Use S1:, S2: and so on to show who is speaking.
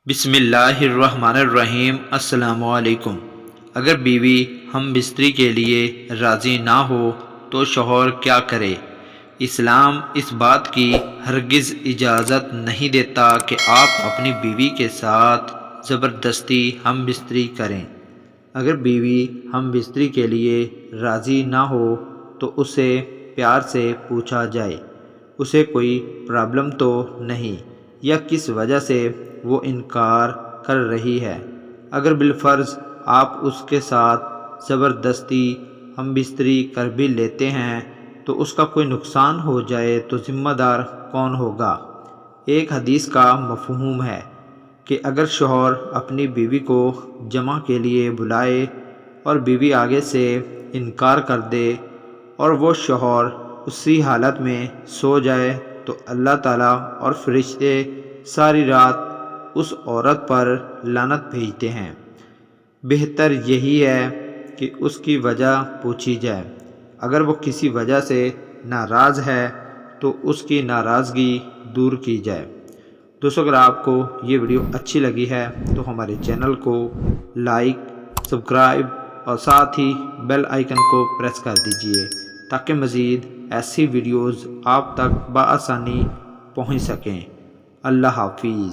S1: بسم اللہ الرحمن الرحیم۔ السلام علیکم۔ اگر بیوی ہم بستری کے لیے راضی نہ ہو تو شوہر کیا کرے؟ اسلام اس بات کی ہرگز اجازت نہیں دیتا کہ آپ اپنی بیوی کے ساتھ زبردستی ہم بستری کریں۔ اگر بیوی ہم بستری کے لیے راضی نہ ہو تو اسے پیار سے پوچھا جائے اسے کوئی پرابلم تو نہیں یا کس وجہ سے وہ انکار کر رہی ہے۔ اگر بالفرض آپ اس کے ساتھ زبردستی ہم بستری کر بھی لیتے ہیں تو اس کا کوئی نقصان ہو جائے تو ذمہ دار کون ہوگا؟ ایک حدیث کا مفہوم ہے کہ اگر شوہر اپنی بیوی کو جمع کے لیے بلائے اور بیوی آگے سے انکار کر دے اور وہ شوہر اسی حالت میں سو جائے تو اللہ تعالیٰ اور فرشتے ساری رات اس عورت پر لعنت بھیجتے ہیں۔ بہتر یہی ہے کہ اس کی وجہ پوچھی جائے۔ اگر وہ کسی وجہ سے ناراض ہے تو اس کی ناراضگی دور کی جائے۔ دوستو، اگر آپ کو یہ ویڈیو اچھی لگی ہے تو ہمارے چینل کو لائک، سبسکرائب اور ساتھ ہی بیل آئیکن کو پریس کر دیجئے تاکہ مزید ایسی ویڈیوز آپ تک بآسانی پہنچ سکیں۔ اللہ حافظ۔